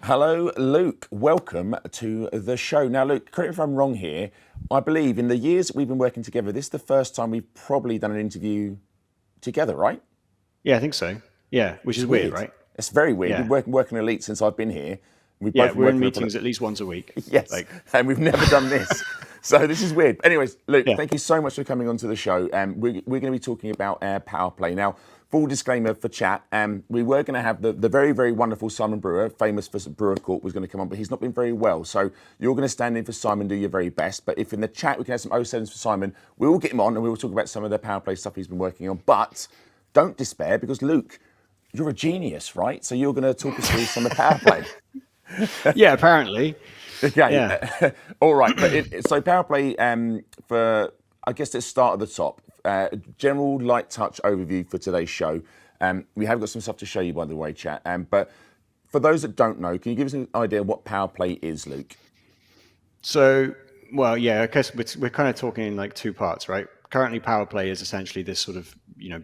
Hello, Luke. Welcome to the show. Now, Luke, correct me if I'm wrong here. I believe in the years that we've been working together, this is the first time we've probably done an interview together, right? Yeah, I think so. Yeah, which is weird, right? It's very weird. Yeah. We've been working Elite since I've been here. We've Yeah, both been we're in working meetings at least once a week. Yes, and we've never done this. So this is weird. Anyways, Luke, Yeah. thank you so much for coming onto the show. We're going to be talking about Powerplay. Now, full disclaimer for chat, we were going to have the very, very wonderful Simon Brewer, famous for Brewer Court, was going to come on, but he's not been very well. So you're going to stand in for Simon, do your very best. But if in the chat we can have some 07s for Simon, we will get him on and we will talk about some of the Powerplay stuff he's been working on. But don't despair, because Luke, you're a genius, right? So you're going to talk us through some of Powerplay. Yeah, apparently. Okay, Yeah. all right. But so Powerplay, for I guess let's start at the top. General light touch overview for today's show. We have got some stuff to show you, by the way, chat. But for those that don't know, can you give us an idea of what Powerplay is, Luke? So, well, yeah, I guess we're kind of talking in like two parts, right? Currently, Powerplay is essentially this sort of,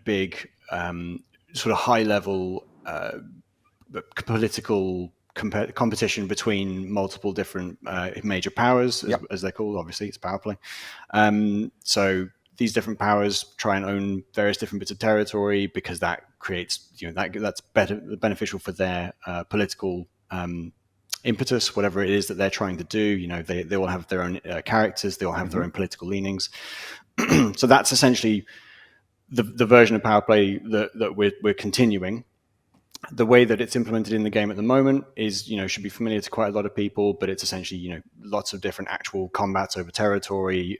big, sort of high level political competition between multiple different major powers, as they're called. Obviously, it's Powerplay. So these different powers try and own various different bits of territory because that creates, that's beneficial for their political impetus, whatever it is that they're trying to do. They all have their own characters. They all have their own political leanings. So that's essentially the version of Powerplay that we're continuing. The way that it's implemented in the game at the moment is, should be familiar to quite a lot of people, but it's essentially, lots of different actual combats over territory.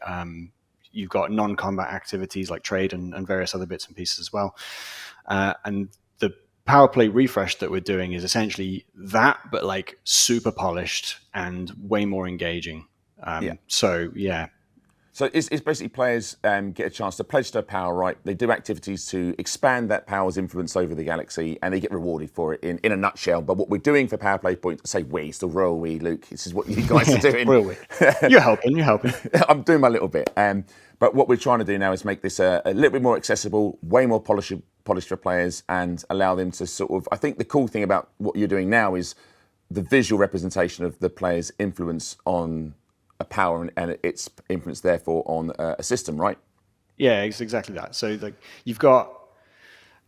You've got non-combat activities like trade and various other bits and pieces as well. And the Powerplay refresh that we're doing is essentially that, but like super polished and way more engaging. So, yeah. So it's basically players get a chance to pledge their power, right? They do activities to expand that power's influence over the galaxy, and they get rewarded for it in a nutshell. But what we're doing for Powerplay Point, say we, still royal we, Luke, this is what you guys are doing. Royal we. You're helping. I'm doing my little bit. But what we're trying to do now is make this a little bit more accessible, way more polished for players, and allow them to sort of, I think the cool thing about what you're doing now is the visual representation of the player's influence on a power and its influence therefore on a system, right? Yeah, it's exactly that. So like you've got,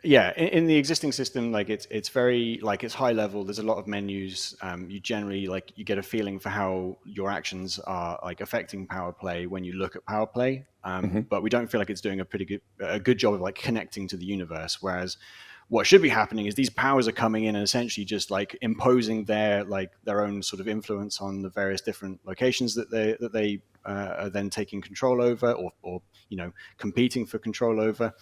in the existing system, like it's very like it's high level. There's a lot of menus. You generally you get a feeling for how your actions are like affecting Powerplay when you look at Powerplay. But we don't feel like it's doing a good job of like connecting to the universe. Whereas what should be happening is these powers are coming in and essentially just like imposing their own sort of influence on the various different locations that they are then taking control over or competing for control over.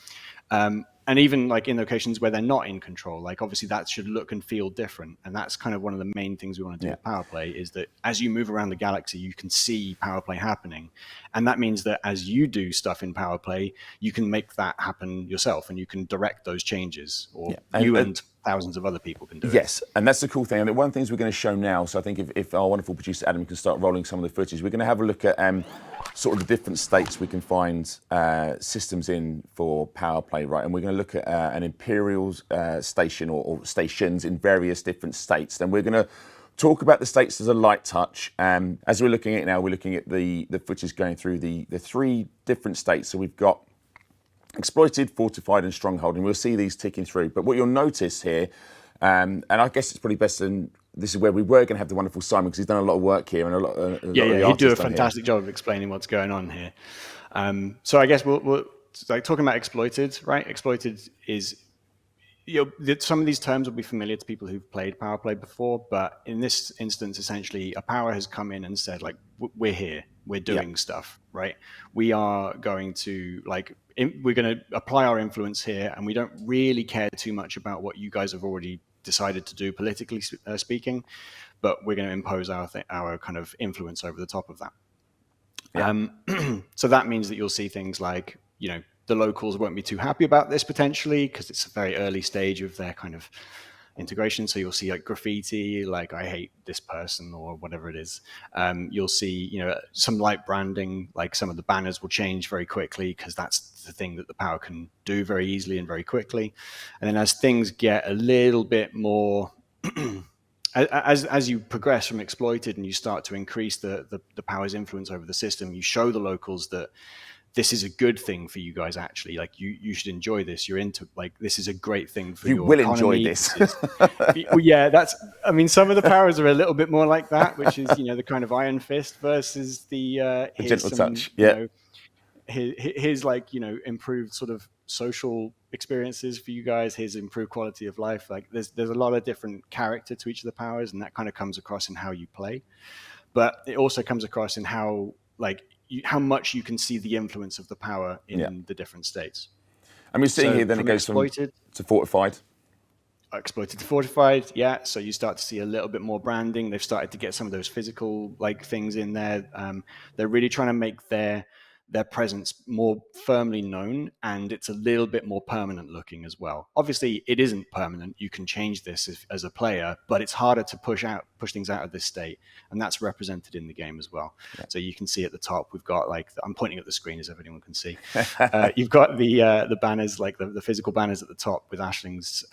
And even like in locations where they're not in control, like obviously that should look and feel different. And that's kind of one of the main things we want to do with Powerplay is that as you move around the galaxy, you can see Powerplay happening. And that means that as you do stuff in Powerplay, you can make that happen yourself and you can direct those changes or and thousands of other people can do it. Yes, and that's the cool thing. I mean, one of the things we're going to show now, so I think if our wonderful producer Adam can start rolling some of the footage, we're going to have a look at sort of the different states we can find systems in for Powerplay, right? And we're going to look at an Imperial station or stations in various different states. Then we're going to talk about the states as a light touch. As we're looking at it now, we're looking at the footage going through the three different states. So we've got Exploited, Fortified, and Stronghold, and we'll see these ticking through. But what you'll notice here, and I guess it's probably best, and this is where we were going to have the wonderful Simon because he's done a lot of work here and a lot of he'd do a fantastic job of explaining what's going on here. So I guess we'll like talking about Exploited, right? Exploited is some of these terms will be familiar to people who've played Powerplay before, but in this instance, essentially, a power has come in and said, like, we're here, we're doing stuff, right? We are going to we're going to apply our influence here, and we don't really care too much about what you guys have already decided to do politically speaking, but we're going to impose our kind of influence over the top of that. So that means that you'll see things like, the locals won't be too happy about this potentially because it's a very early stage of their kind of integration. So you'll see like graffiti, like I hate this person or whatever it is. You'll see, some light branding, like some of the banners will change very quickly because that's the thing that the power can do very easily and very quickly. And then as things get a little bit more as you progress from exploited and you start to increase the power's influence over the system, you show the locals that this is a good thing for you guys. Actually, like you should enjoy this. You're into, like, this is a great thing for You your will enjoy economy. this. Well, yeah, I mean, some of the powers are a little bit more like that, which is, the kind of iron fist versus the A here's gentle some, touch. Yeah. here's like, improved sort of social experiences for you guys. Here's improved quality of life. Like there's a lot of different character to each of the powers, and that kind of comes across in how you play. But it also comes across in how, like, how much you can see the influence of the power in the different states. And we're seeing So here, then it goes from to fortified. Exploited to fortified, yeah. So you start to see a little bit more branding. They've started to get some of those physical, like, things in there. They're really trying to make their presence more firmly known, and it's a little bit more permanent looking as well. Obviously, it isn't permanent. You can change this as a player, but it's harder to push things out of this state, and that's represented in the game as well. Yeah. So you can see at the top, we've got, like, I'm pointing at the screen as if anyone can see. You've got the banners, like the physical banners at the top with Ashling's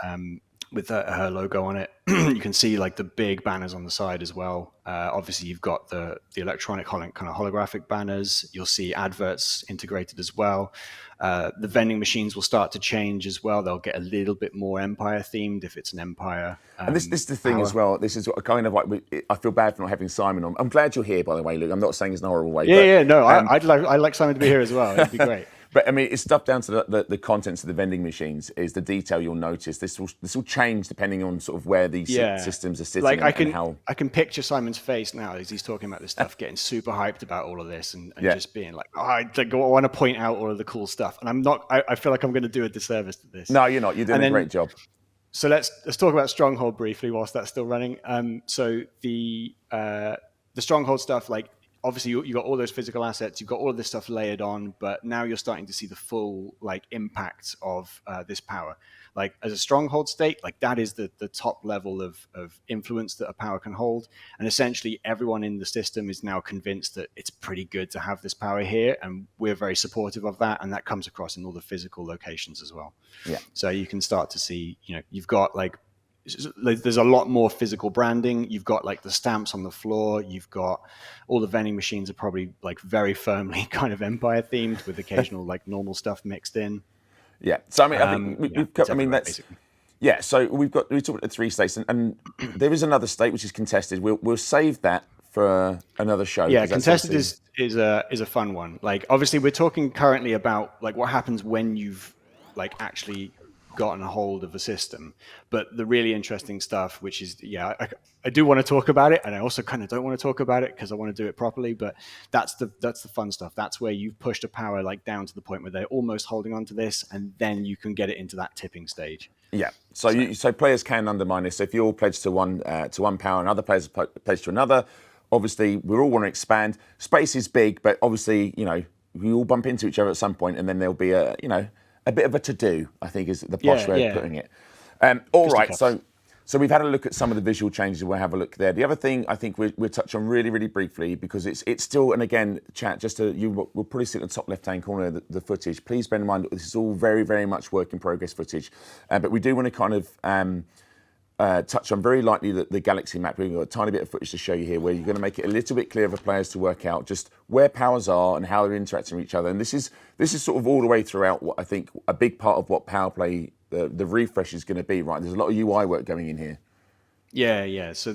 with her logo on it. You can see, like, the big banners on the side as well. Obviously, you've got the electronic kind of holographic banners. You'll see adverts integrated as well. The vending machines will start to change as well. They'll get a little bit more Empire themed if it's an Empire. And this is the thing as well. This is what kind of like, I feel bad for not having Simon on. I'm glad you're here, by the way, Luke. I'm not saying it's in a horrible way. Yeah, no, I'd like Simon to be here as well. It'd be great. But I mean, it's stuff down to the contents of the vending machines is the detail you'll notice. This will change depending on sort of where these systems are sitting. Like, and how I can picture Simon's face now as he's talking about this stuff, getting super hyped about all of this, and just being like, oh, I want to point out all of the cool stuff, and I'm not. I feel like I'm going to do a disservice to this. No, you're not. You're doing a great job. So let's talk about Stronghold briefly whilst that's still running. So the Stronghold stuff, like, obviously you got all those physical assets, you've got all of this stuff layered on, but now you're starting to see the full, like, impact of this power. Like, as a Stronghold state, like, that is the top level of influence that a power can hold, and essentially everyone in the system is now convinced that it's pretty good to have this power here, and we're very supportive of that, and that comes across in all the physical locations as well. Yeah. So you can start to see, you've got, like, there's a lot more physical branding. You've got, like, the stamps on the floor. You've got all the vending machines are probably, like, very firmly kind of Empire themed with occasional, like, normal stuff mixed in. Yeah. So I mean, I think we've got, I mean, that's basically. Yeah. So we talked about the 3 states, and there is another state which is contested. We'll save that for another show. Yeah, contested is a fun one. Like, obviously, we're talking currently about, like, what happens when you've, like, actually gotten a hold of a system. But the really interesting stuff, which is, I do want to talk about it, and I also kind of don't want to talk about it because I want to do it properly, but that's the fun stuff. That's where you've pushed a power, like, down to the point where they're almost holding on to this, and then you can get it into that tipping stage. Yeah. So players can undermine this. So if you're all pledged to one power and other players are pledged to another, obviously we all want to expand. Space is big, but obviously, we all bump into each other at some point, and then there'll be a bit of a to-do, I think, is the posh way of putting it. All right, so we've had a look at some of the visual changes. We'll have a look there. The other thing I think we'll touch on really, really briefly, because it's still, and again, chat, we'll probably see in the top left-hand corner of the footage. Please bear in mind that this is all very, very much work in progress footage. But we do want to kind of touch on very lightly the galaxy map. We've got a tiny bit of footage to show you here where you're going to make it a little bit clearer for players to work out just where powers are and how they're interacting with each other. And this is sort of all the way throughout what I think a big part of what Powerplay, the refresh is going to be, right? There's a lot of UI work going in here. Yeah. So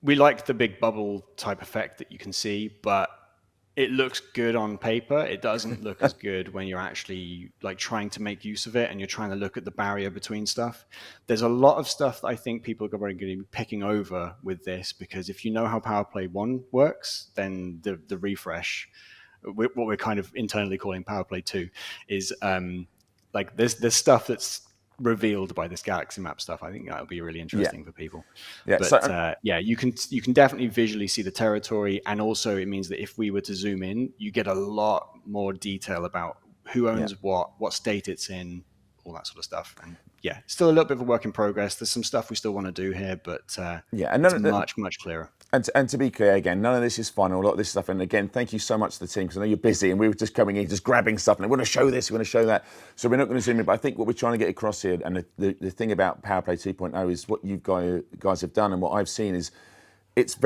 we like the big bubble type effect that you can see, but it looks good on paper. It doesn't look as good when you're actually, like, trying to make use of it and you're trying to look at the barrier between stuff. There's a lot of stuff that I think people are going to be picking over with this, because if you know how Powerplay 1 works, then the refresh, what we're kind of internally calling Powerplay 2, is like there's stuff that's revealed by this galaxy map stuff. I think that'll be really interesting for people. Yeah, but you can definitely visually see the territory, and also it means that if we were to zoom in, you get a lot more detail about who owns what state it's in, all that sort of stuff. And yeah, still a little bit of a work in progress. There's some stuff we still want to do here, but and it's much clearer. And to be clear, again, none of this is final. A lot of this stuff, and again, thank you so much to the team, because I know you're busy, and we were just coming in, just grabbing stuff, and we want to show this, we want to show that. So we're not going to zoom in, but I think what we're trying to get across here, and the thing about Powerplay 2.0 is what you guys have done, and what I've seen is it's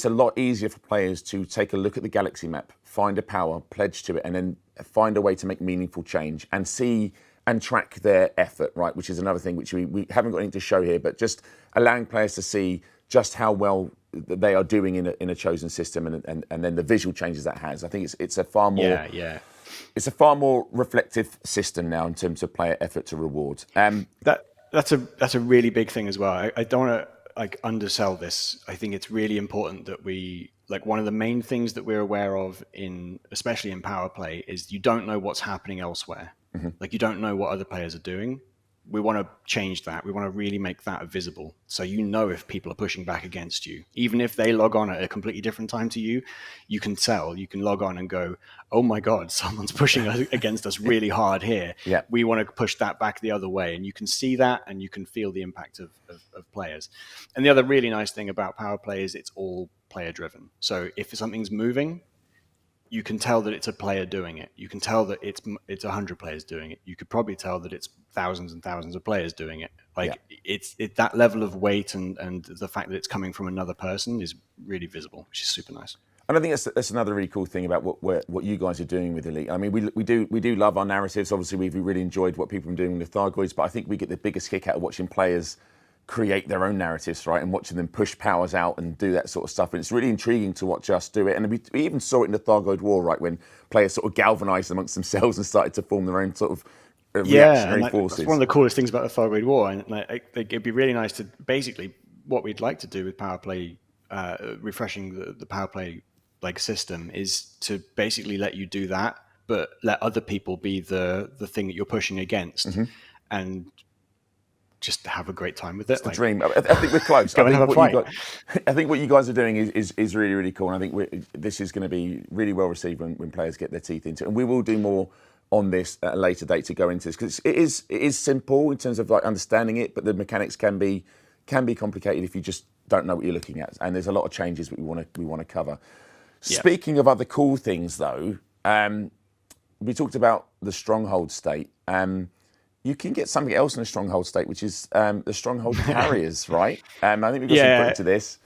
a lot easier for players to take a look at the galaxy map, find a power, pledge to it, and then find a way to make meaningful change and see and track their effort, right? Which is another thing which we haven't got anything to show here, but just allowing players to see just how well they are doing in a chosen system, and then the visual changes that has. I think it's a far more it's a far more reflective system now in terms of player effort to reward. That's a really big thing as well. I don't want to undersell this. I think it's really important that we one of the main things that we're aware of especially in Powerplay is you don't know what's happening elsewhere. You don't know what other players are doing. We want to change that. We want to really make that visible. So if people are pushing back against you, even if they log on at a completely different time to you, you can tell. You can log on and go, oh my God, someone's pushing against us really hard here. Yeah. We want to push that back the other way. And you can see that, and you can feel the impact of players. And the other really nice thing about Powerplay is it's all player driven. So if something's moving, you can tell that it's a player doing it. You can tell that it's 100 players doing it. You could probably tell that it's thousands and thousands of players doing it. It's that level of weight and the fact that it's coming from another person is really visible, which is super nice. And I think that's another really cool thing about what you guys are doing with Elite. I mean, we do love our narratives. Obviously, we've really enjoyed what people have been doing with the Thargoids, but I think we get the biggest kick out of watching players create their own narratives, right? And watching them push powers out and do that sort of stuff. And it's really intriguing to watch us do it. And we even saw it in the Thargoid War, right? When players sort of galvanized amongst themselves and started to form their own sort of reactionary forces. That's one of the coolest things about the Thargoid War. And it'd be really nice to basically, what we'd like to do with Powerplay, refreshing the Powerplay system, is to basically let you do that, but let other people be the thing that you're pushing against. And just have a great time with it. It's the dream. I think we're close. I think what you guys are doing is really, really cool. And I think this is going to be really well received when players get their teeth into it. And we will do more on this at a later date to go into this, because it is simple in terms of understanding it, but the mechanics can be complicated if you just don't know what you're looking at. And there's a lot of changes that we want to cover. Yeah. Speaking of other cool things, though, we talked about the Stronghold state. You can get something else in a Stronghold state, which is the Stronghold Carriers, right? I think we've got some input to this.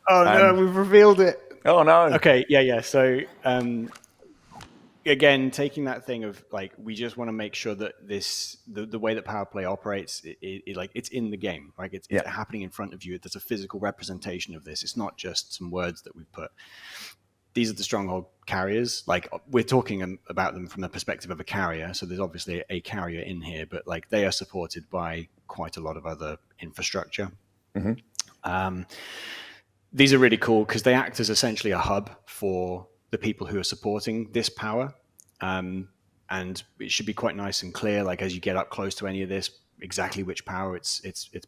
Oh, no, we've revealed it. Oh, no. Okay, yeah. So, again, taking that thing of we just want to make sure that the way that Powerplay operates, it's in the game. It's happening in front of you. There's a physical representation of this. It's not just some words that we've put. These are the Stronghold Carriers. We're talking about them from the perspective of a carrier. So there's obviously a carrier in here, but they are supported by quite a lot of other infrastructure. These are really cool because they act as essentially a hub for the people who are supporting this power. And it should be quite nice and clear, as you get up close to any of this, exactly which power it's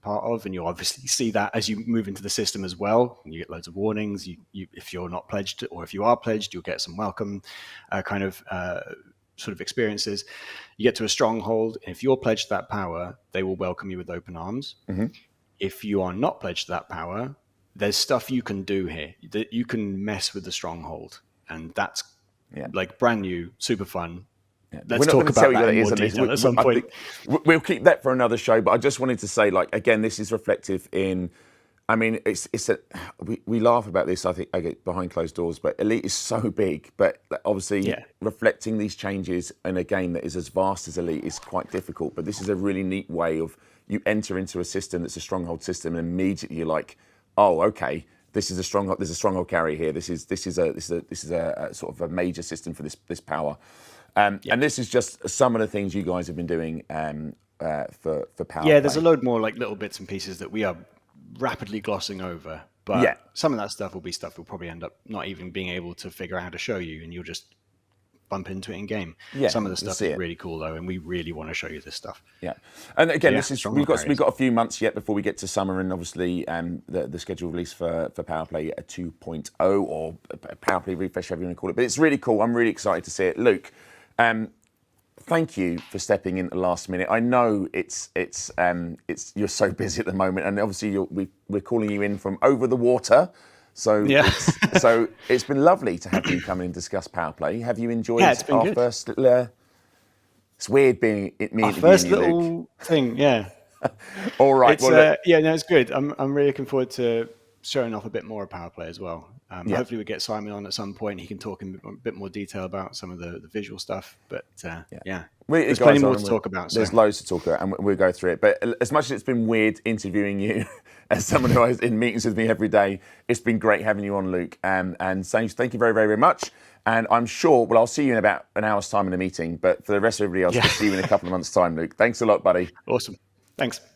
part of, and you'll obviously see that as you move into the system as well. You get loads of warnings. You if you're not pledged, or if you are pledged, you'll get some welcome sort of experiences. You get to a stronghold, and if you're pledged to that power, they will welcome you with open arms. If you are not pledged to that power, there's stuff you can do here that you can mess with the stronghold, and that's brand new, super fun. Yeah. Let's talk about that in more detail at some point. We'll keep that for another show, but I just wanted to say, again, this is reflective in. I mean, we laugh about this. I think I get behind closed doors, but Elite is so big. But obviously, reflecting these changes in a game that is as vast as Elite is quite difficult. But this is a really neat way of you enter into a system that's a stronghold system, and immediately you're like, oh, okay. This is a stronghold. There's a stronghold carrier here. This is a sort of a major system for this power. And this is just some of the things you guys have been doing for Powerplay. Yeah, there's a load more little bits and pieces that we are rapidly glossing over. But some of that stuff will be stuff we'll probably end up not even being able to figure out how to show you, and you'll just bump into it in game. Yeah, some of the stuff is really cool though, and we really want to show you this stuff. Yeah, and again, we've got a few months yet before we get to summer, and obviously the scheduled release for Powerplay 2.0 or Powerplay refresh, whatever you want to call it. But it's really cool. I'm really excited to see it. Luke, thank you for stepping in at the last minute. I know it's you're so busy at the moment, and obviously we're calling you in from over the water. So Yeah. it's been lovely to have you come in and discuss Powerplay. Have you enjoyed Yeah, it's been our good. first little? It's weird being me Our interviewing first you, Luke. little thing, yeah. All right. It's Well, look, yeah, no, it's good. I'm really looking forward to showing off a bit more of Powerplay as well. yeah. Hopefully we get Simon on at some point. He can talk in a bit more detail about some of the visual stuff. But yeah, there's plenty more to talk about. There's So loads to talk about, and we'll go through it. But as much as it's been weird interviewing you, as someone who is in meetings with me every day, it's been great having you on, Luke. And so thank you very, very, very much. And I'm sure, well, I'll see you in about an hour's time in a meeting. But for the rest of everybody else, we'll see you in a couple of months' time, Luke. Thanks a lot, buddy. awesome. Thanks.